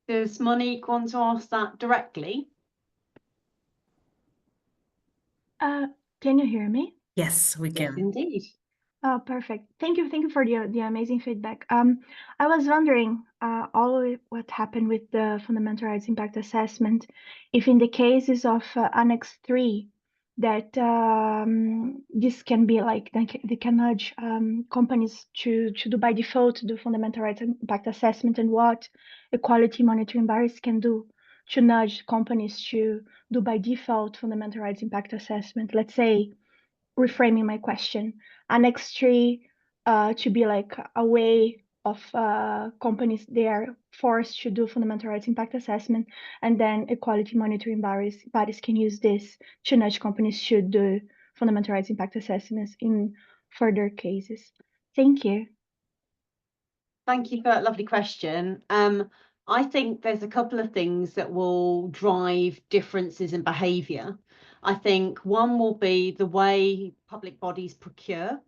Does Monique want to ask that directly? Can you hear me? Yes, we can. Yes, indeed. Oh, perfect. Thank you for the amazing feedback. I was wondering, what happened with the fundamental rights impact assessment, if in the cases of Annex 3, that this can be like they can nudge companies to do by default the fundamental rights impact assessment, and what equality monitoring bodies can do to nudge companies to do by default fundamental rights impact assessment. Let's say, reframing my question, Annex 3 to be like a way of companies, they are forced to do fundamental rights impact assessment, and then equality monitoring bodies can use this to nudge companies to do fundamental rights impact assessments in further cases. Thank you. Thank you for that lovely question. I think there's a couple of things that will drive differences in behaviour. I think one will be the way public bodies procure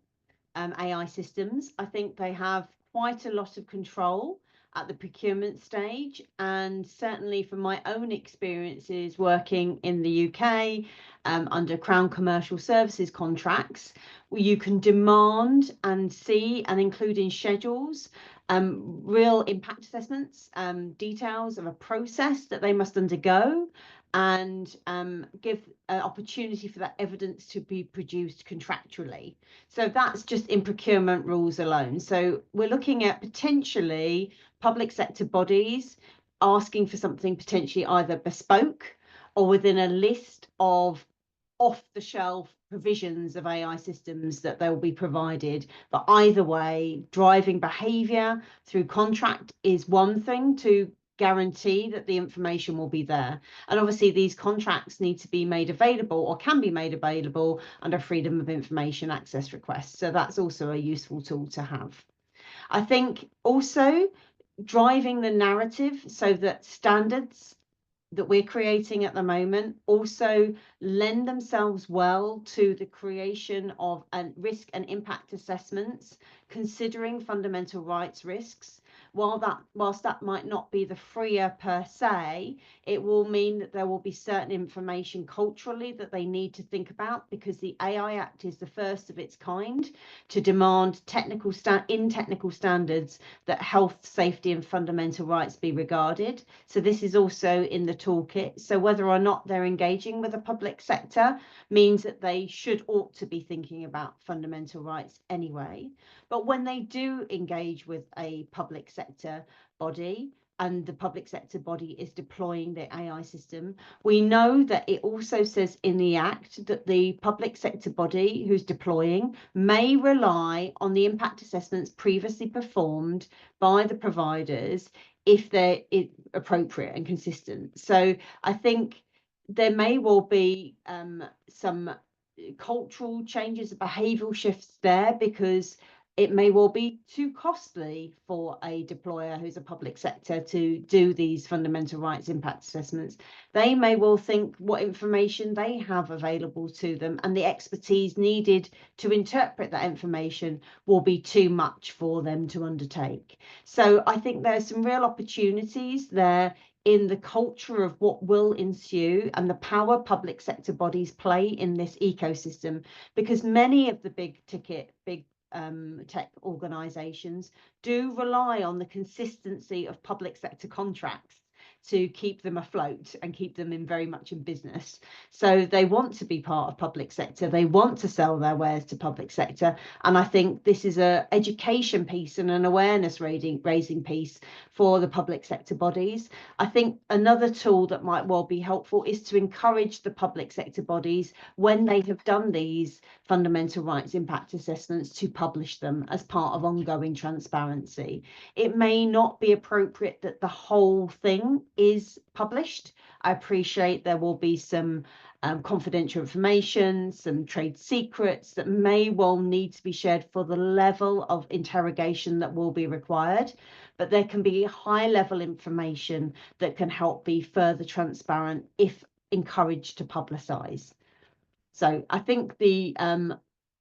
AI systems. I think they have quite a lot of control at the procurement stage, and certainly from my own experiences working in the UK under Crown Commercial Services contracts, where you can demand and see and include in schedules real impact assessments, details of a process that they must undergo, and give an opportunity for that evidence to be produced contractually. So that's just in procurement rules alone. So we're looking at potentially public sector bodies asking for something potentially either bespoke or within a list of off-the-shelf provisions of AI systems that they'll be provided. But either way, driving behaviour through contract is one thing to guarantee that the information will be there. And obviously these contracts need to be made available, or can be made available, under freedom of information access requests. So that's also a useful tool to have. I think also driving the narrative so that standards that we're creating at the moment also lend themselves well to the creation of risk and impact assessments, considering fundamental rights risks. Whilst that might not be the freer per se, it will mean that there will be certain information culturally that they need to think about, because the AI Act is the first of its kind to demand technical standards that health, safety and fundamental rights be regarded. So this is also in the toolkit. So whether or not they're engaging with the public sector means that they ought to be thinking about fundamental rights anyway. But when they do engage with a public sector body, and the public sector body is deploying the AI system, we know that it also says in the Act that the public sector body who's deploying may rely on the impact assessments previously performed by the providers if they're appropriate and consistent. So I think there may well be some cultural changes, behavioural shifts there, because it may well be too costly for a deployer who's a public sector to do these fundamental rights impact assessments. They may well think what information they have available to them and the expertise needed to interpret that information will be too much for them to undertake. So I think there's some real opportunities there in the culture of what will ensue and the power public sector bodies play in this ecosystem, because many of the big tech organizations do rely on the consistency of public sector contracts to keep them afloat and keep them very much in business. So they want to be part of public sector. They want to sell their wares to public sector. And I think this is an education piece and an awareness raising piece for the public sector bodies. I think another tool that might well be helpful is to encourage the public sector bodies, when they have done these fundamental rights impact assessments, to publish them as part of ongoing transparency. It may not be appropriate that the whole thing is published. I appreciate there will be some confidential information, some trade secrets that may well need to be shared for the level of interrogation that will be required, but there can be high level information that can help be further transparent if encouraged to publicize. So I think the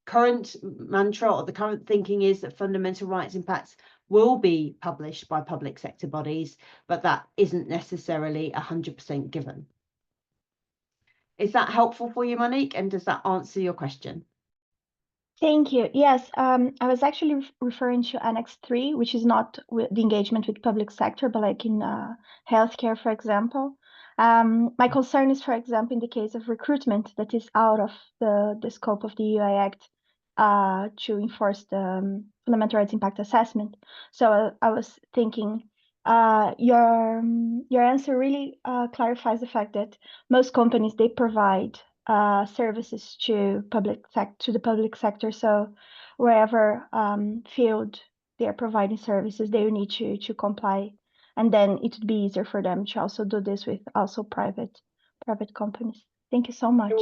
current mantra or the current thinking is that fundamental rights impacts will be published by public sector bodies, but that isn't necessarily 100% given. Is that helpful for you, Monique? And does that answer your question? Thank you. Yes, I was actually referring to Annex 3, which is not the engagement with public sector, but like in healthcare, for example. My concern is, for example, in the case of recruitment that is out of the scope of the UI Act to enforce the fundamental rights impact assessment. So I was thinking your answer really clarifies the fact that most companies, they provide services to the public sector. So wherever field they are providing services, they will need to comply, and then it would be easier for them to also do this with also private companies. Thank you so much.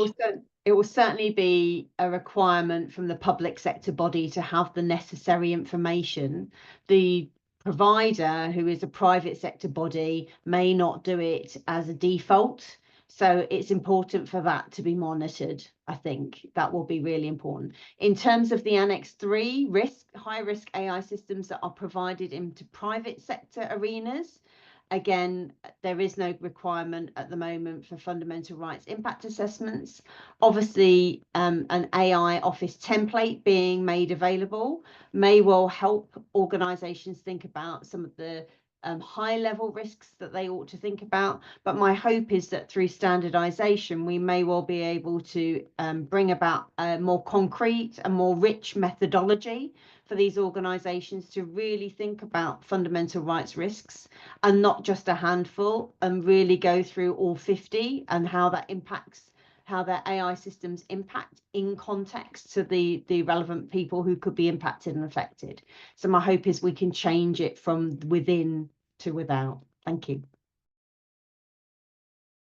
It will certainly be a requirement from the public sector body to have the necessary information. The provider, who is a private sector body, may not do it as a default. So it's important for that to be monitored. I think that will be really important. In terms of the Annex 3 high risk AI systems that are provided into private sector arenas, again, there is no requirement at the moment for fundamental rights impact assessments. Obviously, an AI office template being made available may well help organisations think about some of the high level risks that they ought to think about. But my hope is that through standardisation, we may well be able to bring about a more concrete and more rich methodology for these organisations to really think about fundamental rights risks, and not just a handful, and really go through all 50 and how that impacts, how their AI systems impact in context to the relevant people who could be impacted and affected. So my hope is we can change it from within to without. Thank you.